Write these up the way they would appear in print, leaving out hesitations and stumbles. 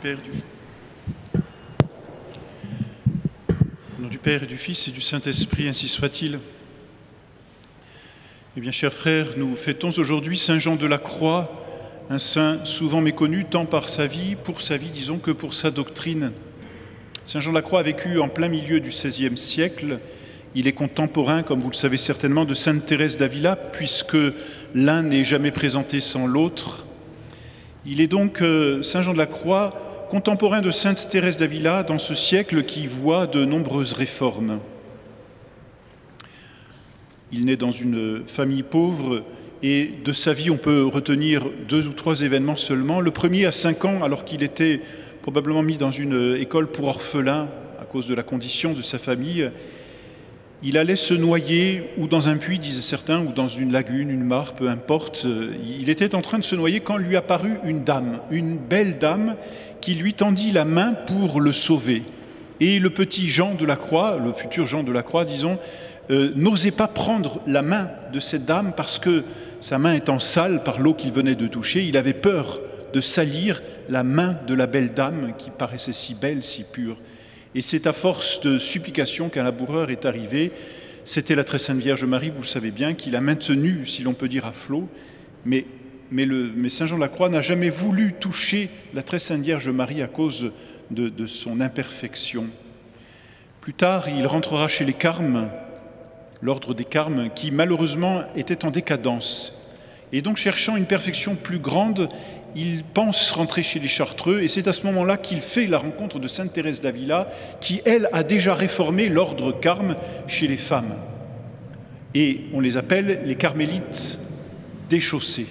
Père, au nom du Père et du Fils et du Saint-Esprit, ainsi soit-il. Eh bien, chers frères, nous fêtons aujourd'hui Saint Jean de la Croix, un saint souvent méconnu tant pour sa vie, disons, que pour sa doctrine. Saint Jean de la Croix a vécu en plein milieu du XVIe siècle. Il est contemporain, comme vous le savez certainement, de Sainte Thérèse d'Avila, puisque l'un n'est jamais présenté sans l'autre. Il est donc, Saint Jean de la Croix, contemporain de Sainte Thérèse d'Avila dans ce siècle qui voit de nombreuses réformes. Il naît dans une famille pauvre et de sa vie on peut retenir 2 ou 3 événements seulement. Le premier à 5 ans, alors qu'il était probablement mis dans une école pour orphelins à cause de la condition de sa famille, il allait se noyer ou dans un puits, disaient certains, ou dans une lagune, une mare, peu importe. Il était en train de se noyer quand lui apparut une dame, une belle dame, qui lui tendit la main pour le sauver. Et le petit Jean de la Croix, le futur Jean de la Croix, disons, n'osait pas prendre la main de cette dame parce que sa main étant sale par l'eau qu'il venait de toucher, il avait peur de salir la main de la belle dame qui paraissait si belle, si pure. Et c'est à force de supplication qu'un laboureur est arrivé. C'était la très sainte Vierge Marie, vous le savez bien, qui l'a maintenu, si l'on peut dire, à flot. Mais Saint Jean de la Croix n'a jamais voulu toucher la très sainte Vierge Marie à cause de son imperfection. Plus tard, il rentrera chez les Carmes, l'ordre des Carmes, qui malheureusement était en décadence. Et donc, cherchant une perfection plus grande, il pense rentrer chez les Chartreux, et c'est à ce moment-là qu'il fait la rencontre de Sainte Thérèse d'Avila, qui, elle, a déjà réformé l'ordre Carme chez les femmes. Et on les appelle les carmélites déchaussés,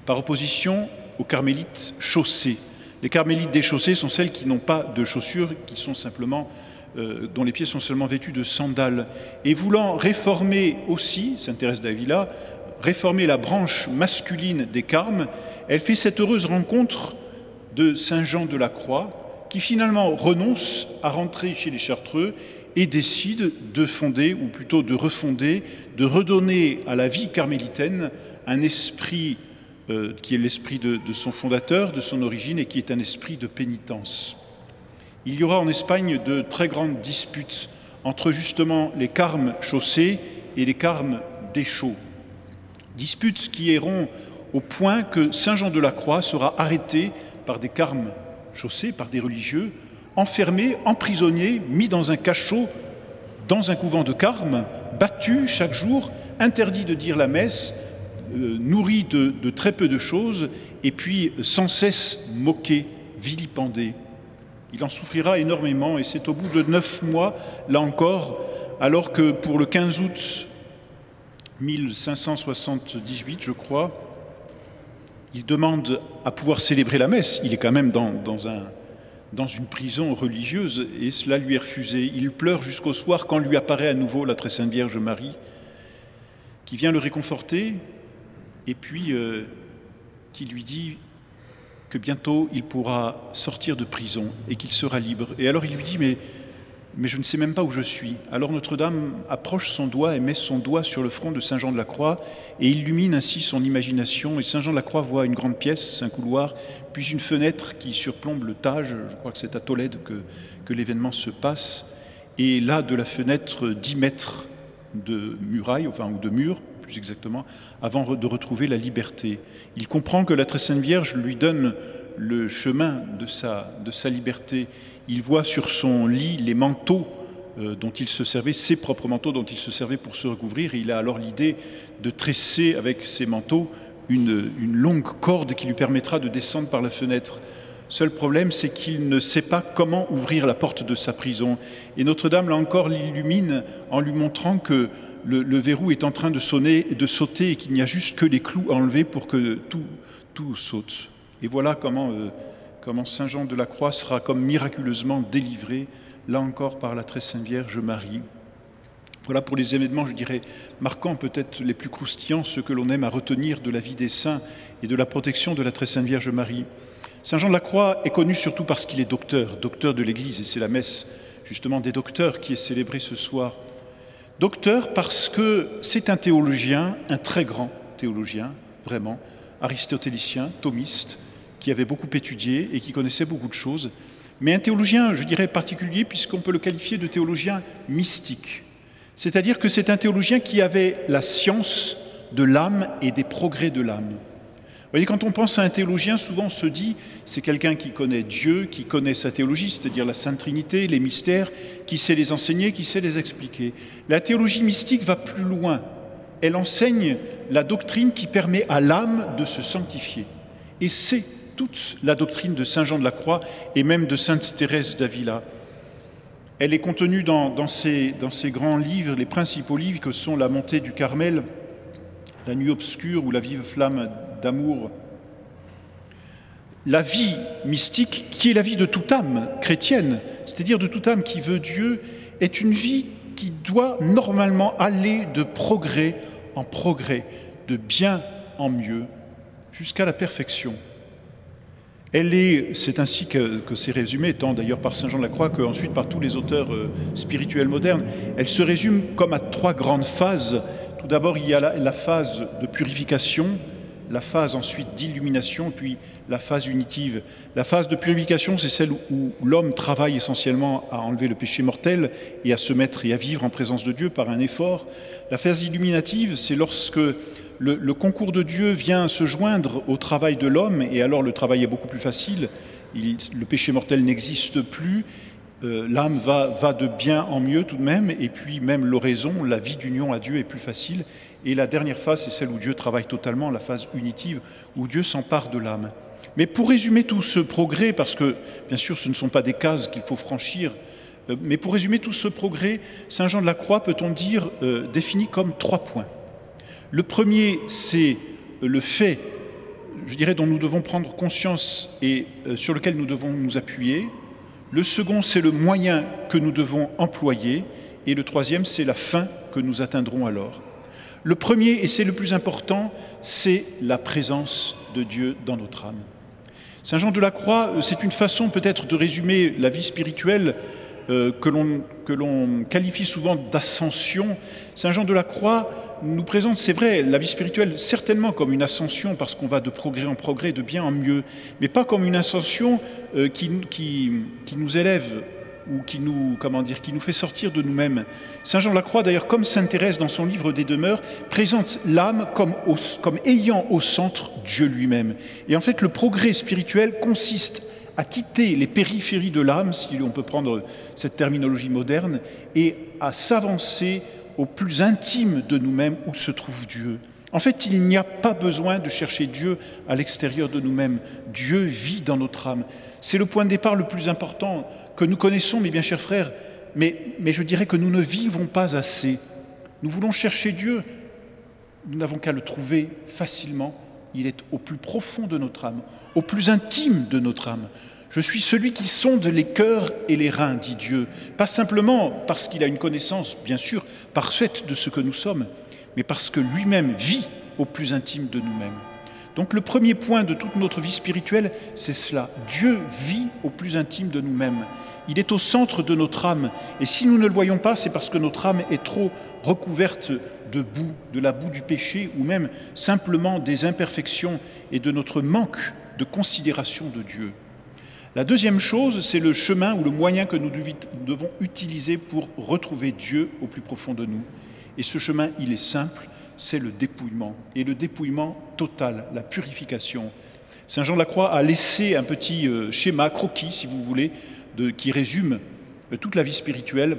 par opposition aux carmélites chaussés. Les carmélites déchaussés sont celles qui n'ont pas de chaussures, qui sont simplement, dont les pieds sont seulement vêtus de sandales. Et voulant réformer aussi, Sainte Thérèse d'Avila, réformer la branche masculine des Carmes, elle fait cette heureuse rencontre de Saint Jean de la Croix, qui finalement renonce à rentrer chez les Chartreux et décide de fonder, ou plutôt de refonder, de redonner à la vie carmélitaine un esprit qui est l'esprit de son fondateur, de son origine, et qui est un esprit de pénitence. Il y aura en Espagne de très grandes disputes entre justement les Carmes chaussés et les Carmes déchaux. Disputes qui iront au point que Saint Jean de la Croix sera arrêté par des Carmes chaussés, par des religieux, enfermé, emprisonné, mis dans un cachot, dans un couvent de Carmes, battu chaque jour, interdit de dire la messe, nourri de très peu de choses, et puis sans cesse moqué, vilipendé. Il en souffrira énormément, et c'est au bout de 9 mois, là encore, alors que pour le 15 août 1578, je crois, il demande à pouvoir célébrer la messe. Il est quand même dans une prison religieuse et cela lui est refusé. Il pleure jusqu'au soir quand lui apparaît à nouveau la très sainte Vierge Marie qui vient le réconforter et puis qui lui dit que bientôt il pourra sortir de prison et qu'il sera libre. Et alors il lui dit mais je ne sais même pas où je suis. Alors Notre-Dame approche son doigt et met son doigt sur le front de Saint Jean de la Croix et illumine ainsi son imagination. Et Saint Jean de la Croix voit une grande pièce, un couloir, puis une fenêtre qui surplombe le Tage. Je crois que c'est à Tolède que l'événement se passe. Et là, de la fenêtre, 10 mètres de muraille, ou de mur, plus exactement, avant de retrouver la liberté. Il comprend que la très sainte Vierge lui donne le chemin de sa liberté. Il voit sur son lit les manteaux dont il se servait, ses propres manteaux dont il se servait pour se recouvrir. Et il a alors l'idée de tresser avec ces manteaux une longue corde qui lui permettra de descendre par la fenêtre. Seul problème, c'est qu'il ne sait pas comment ouvrir la porte de sa prison. Et Notre-Dame, là encore, l'illumine en lui montrant que le verrou est en train de sauter et qu'il n'y a juste que les clous à enlever pour que tout saute. Et voilà comment Saint Jean de la Croix sera comme miraculeusement délivré, là encore par la très sainte Vierge Marie. Voilà pour les événements, je dirais, marquants, peut-être les plus croustillants, ceux que l'on aime à retenir de la vie des saints et de la protection de la très sainte Vierge Marie. Saint Jean de la Croix est connu surtout parce qu'il est docteur de l'Église, et c'est la messe justement des docteurs qui est célébrée ce soir. Docteur parce que c'est un théologien, un très grand théologien, vraiment, aristotélicien, thomiste, qui avait beaucoup étudié et qui connaissait beaucoup de choses, mais un théologien, je dirais, particulier, puisqu'on peut le qualifier de théologien mystique. C'est-à-dire que c'est un théologien qui avait la science de l'âme et des progrès de l'âme. Vous voyez, quand on pense à un théologien, souvent on se dit c'est quelqu'un qui connaît Dieu, qui connaît sa théologie, c'est-à-dire la Sainte Trinité, les mystères, qui sait les enseigner, qui sait les expliquer. La théologie mystique va plus loin. Elle enseigne la doctrine qui permet à l'âme de se sanctifier. Et c'est toute la doctrine de saint Jean de la Croix et même de sainte Thérèse d'Avila. Elle est contenue dans ces grands livres, les principaux livres que sont La montée du Carmel, La nuit obscure ou La vive flamme d'amour. La vie mystique, qui est la vie de toute âme chrétienne, c'est-à-dire de toute âme qui veut Dieu, est une vie qui doit normalement aller de progrès en progrès, de bien en mieux, jusqu'à la perfection. C'est ainsi que c'est résumé, tant d'ailleurs par saint Jean de la Croix qu'ensuite par tous les auteurs spirituels modernes. Elle se résume comme à 3 grandes phases. Tout d'abord, il y a la phase de purification, la phase ensuite d'illumination, puis la phase unitive. La phase de purification, c'est celle où l'homme travaille essentiellement à enlever le péché mortel et à se mettre et à vivre en présence de Dieu par un effort. La phase illuminative, c'est lorsque le concours de Dieu vient se joindre au travail de l'homme, et alors le travail est beaucoup plus facile, le péché mortel n'existe plus, l'âme va de bien en mieux tout de même, et puis même l'oraison, la vie d'union à Dieu est plus facile. Et la dernière phase, c'est celle où Dieu travaille totalement, la phase unitive, où Dieu s'empare de l'âme. Mais pour résumer tout ce progrès, parce que bien sûr ce ne sont pas des cases qu'il faut franchir, mais pour résumer tout ce progrès, saint Jean de la Croix, peut-on dire, définit comme 3 points. Le premier, c'est le fait, je dirais, dont nous devons prendre conscience et sur lequel nous devons nous appuyer. Le second, c'est le moyen que nous devons employer. Et le troisième, c'est la fin que nous atteindrons alors. Le premier, et c'est le plus important, c'est la présence de Dieu dans notre âme. Saint Jean de la Croix, c'est une façon peut-être de résumer la vie spirituelle que l'on qualifie souvent d'ascension. Saint Jean de la Croix nous présente, c'est vrai, la vie spirituelle certainement comme une ascension parce qu'on va de progrès en progrès, de bien en mieux, mais pas comme une ascension qui nous élève ou qui nous fait sortir de nous-mêmes. Saint Jean de la Croix, d'ailleurs, comme sainte Thérèse dans son livre des Demeures, présente l'âme comme ayant au centre Dieu lui-même. Et en fait, le progrès spirituel consiste à quitter les périphéries de l'âme, si on peut prendre cette terminologie moderne, et à s'avancer au plus intime de nous-mêmes où se trouve Dieu. En fait, il n'y a pas besoin de chercher Dieu à l'extérieur de nous-mêmes. Dieu vit dans notre âme. C'est le point de départ le plus important que nous connaissons, mes bien chers frères, mais je dirais que nous ne vivons pas assez. Nous voulons chercher Dieu, nous n'avons qu'à le trouver facilement. Il est au plus profond de notre âme, au plus intime de notre âme. Je suis celui qui sonde les cœurs et les reins, dit Dieu, pas simplement parce qu'il a une connaissance, bien sûr, parfaite de ce que nous sommes, mais parce que lui-même vit au plus intime de nous-mêmes. Donc le premier point de toute notre vie spirituelle, c'est cela. Dieu vit au plus intime de nous-mêmes. Il est au centre de notre âme. Et si nous ne le voyons pas, c'est parce que notre âme est trop recouverte de boue, de la boue du péché, ou même simplement des imperfections et de notre manque de considération de Dieu. La deuxième chose, c'est le chemin ou le moyen que nous devons utiliser pour retrouver Dieu au plus profond de nous. Et ce chemin, il est simple, c'est le dépouillement. Et le dépouillement total, la purification. Saint Jean de la Croix a laissé un petit schéma, croquis, si vous voulez, qui résume toute la vie spirituelle.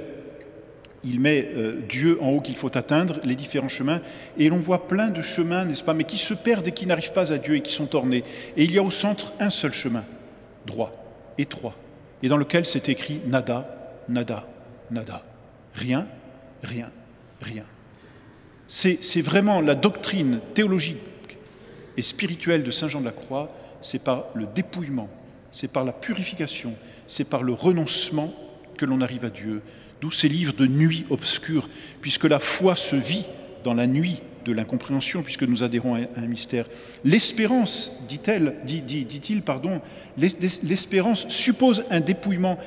Il met Dieu en haut qu'il faut atteindre, les différents chemins, et l'on voit plein de chemins, n'est-ce pas, mais qui se perdent et qui n'arrivent pas à Dieu et qui sont ornés. Et il y a au centre un seul chemin, droit, étroit, et dans lequel c'est écrit nada, nada, nada. Rien, rien, rien. C'est vraiment la doctrine théologique et spirituelle de saint Jean de la Croix, c'est par le dépouillement, c'est par la purification, c'est par le renoncement que l'on arrive à Dieu. D'où ces livres de nuit obscure, puisque la foi se vit dans la nuit de l'incompréhension, puisque nous adhérons à un mystère. L'espérance, dit-il, l'espérance suppose un dépouillement.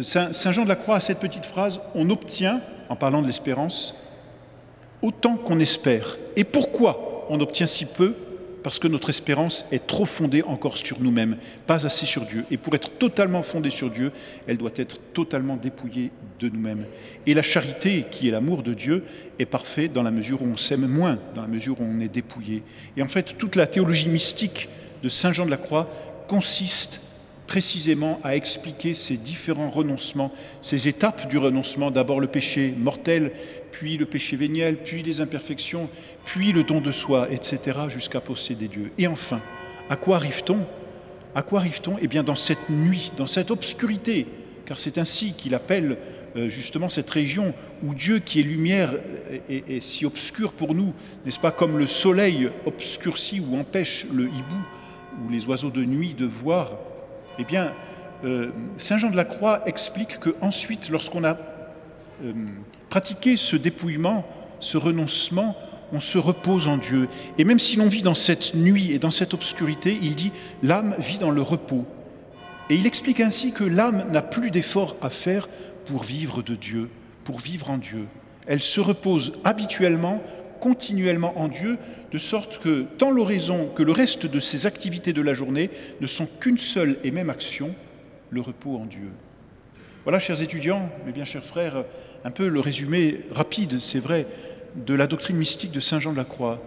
Saint Jean de la Croix a cette petite phrase, on obtient, en parlant de l'espérance, autant qu'on espère. Et pourquoi on obtient si peu? parce que notre espérance est trop fondée encore sur nous-mêmes, pas assez sur Dieu. Et pour être totalement fondée sur Dieu, elle doit être totalement dépouillée de nous-mêmes. Et la charité, qui est l'amour de Dieu, est parfaite dans la mesure où on s'aime moins, dans la mesure où on est dépouillé. Et en fait, toute la théologie mystique de Saint Jean de la Croix consiste précisément à expliquer ces différents renoncements, ces étapes du renoncement, d'abord le péché mortel, puis le péché véniel, puis les imperfections, puis le don de soi, etc., jusqu'à posséder Dieu. Et enfin, à quoi arrive-t-on? À quoi arrive-t-on? Eh bien, dans cette nuit, dans cette obscurité, car c'est ainsi qu'il appelle justement cette région où Dieu, qui est lumière, est si obscur pour nous, n'est-ce pas, comme le soleil obscurcit ou empêche le hibou ou les oiseaux de nuit de voir. Eh bien, Saint Jean de la Croix explique qu'ensuite, lorsqu'on a pratiqué ce dépouillement, ce renoncement, on se repose en Dieu. Et même si l'on vit dans cette nuit et dans cette obscurité, il dit « l'âme vit dans le repos ». Et il explique ainsi que l'âme n'a plus d'efforts à faire pour vivre de Dieu, pour vivre en Dieu. Elle se repose habituellement, continuellement en Dieu, de sorte que tant l'oraison que le reste de ses activités de la journée ne sont qu'une seule et même action, le repos en Dieu. Voilà, chers étudiants, mes bien chers frères, un peu le résumé rapide, c'est vrai, de la doctrine mystique de Saint Jean de la Croix.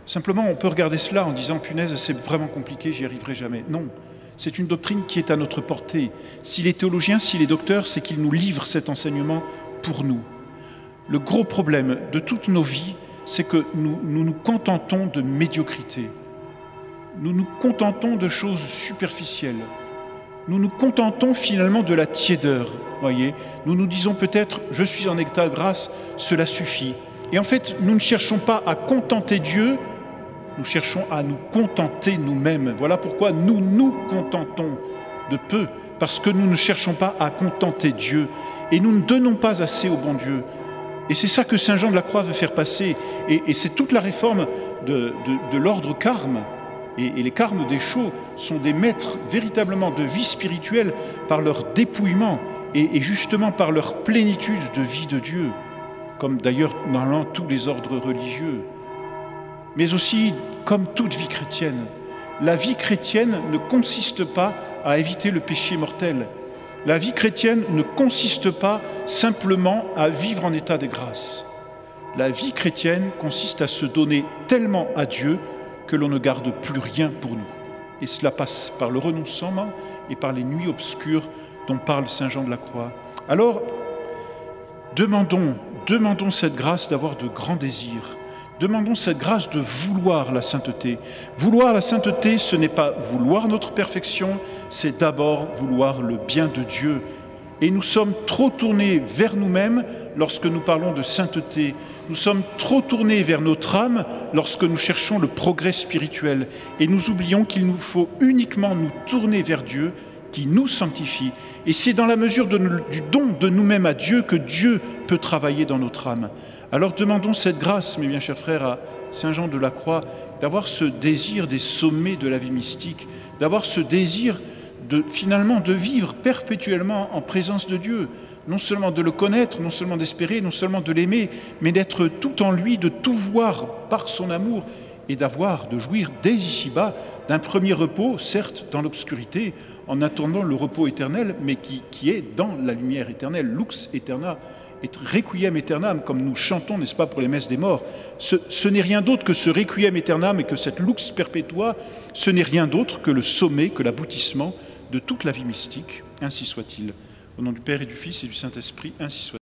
Simplement, on peut regarder cela en disant « punaise, c'est vraiment compliqué, j'y arriverai jamais ». Non, c'est une doctrine qui est à notre portée. Si les théologiens, si les docteurs, c'est qu'ils nous livrent cet enseignement pour nous. Le gros problème de toutes nos vies, c'est que nous nous contentons de médiocrité. Nous nous contentons de choses superficielles. Nous nous contentons finalement de la tiédeur, voyez. Nous nous disons peut-être « je suis en état de grâce, cela suffit ». Et en fait, nous ne cherchons pas à contenter Dieu, nous cherchons à nous contenter nous-mêmes. Voilà pourquoi nous nous contentons de peu, parce que nous ne cherchons pas à contenter Dieu. Et nous ne donnons pas assez au bon Dieu. Et c'est ça que Saint Jean de la Croix veut faire passer. Et c'est toute la réforme de l'ordre carme. Et les carmes des chaux sont des maîtres véritablement de vie spirituelle par leur dépouillement et justement par leur plénitude de vie de Dieu, comme d'ailleurs dans tous les ordres religieux. Mais aussi, comme toute vie chrétienne, la vie chrétienne ne consiste pas à éviter le péché mortel. La vie chrétienne ne consiste pas simplement à vivre en état de grâce. La vie chrétienne consiste à se donner tellement à Dieu que l'on ne garde plus rien pour nous. Et cela passe par le renoncement et par les nuits obscures dont parle Saint Jean de la Croix. Alors, demandons cette grâce d'avoir de grands désirs. Demandons cette grâce de vouloir la sainteté. Vouloir la sainteté, ce n'est pas vouloir notre perfection, c'est d'abord vouloir le bien de Dieu. Et nous sommes trop tournés vers nous-mêmes lorsque nous parlons de sainteté. Nous sommes trop tournés vers notre âme lorsque nous cherchons le progrès spirituel. Et nous oublions qu'il nous faut uniquement nous tourner vers Dieu qui nous sanctifie. Et c'est dans la mesure du don de nous-mêmes à Dieu que Dieu peut travailler dans notre âme. Alors demandons cette grâce, mes bien chers frères, à Saint Jean de la Croix, d'avoir ce désir des sommets de la vie mystique, d'avoir ce désir finalement de vivre perpétuellement en présence de Dieu, non seulement de le connaître, non seulement d'espérer, non seulement de l'aimer, mais d'être tout en lui, de tout voir par son amour et de jouir dès ici-bas d'un premier repos, certes dans l'obscurité, en attendant le repos éternel, mais qui est dans la lumière éternelle, lux aeterna, et requiem aeternam, comme nous chantons, n'est-ce pas, pour les messes des morts. Ce n'est rien d'autre que ce requiem aeternam et que cette lux perpetua, ce n'est rien d'autre que le sommet, que l'aboutissement de toute la vie mystique. Ainsi soit-il. Au nom du Père et du Fils et du Saint-Esprit, ainsi soit-il.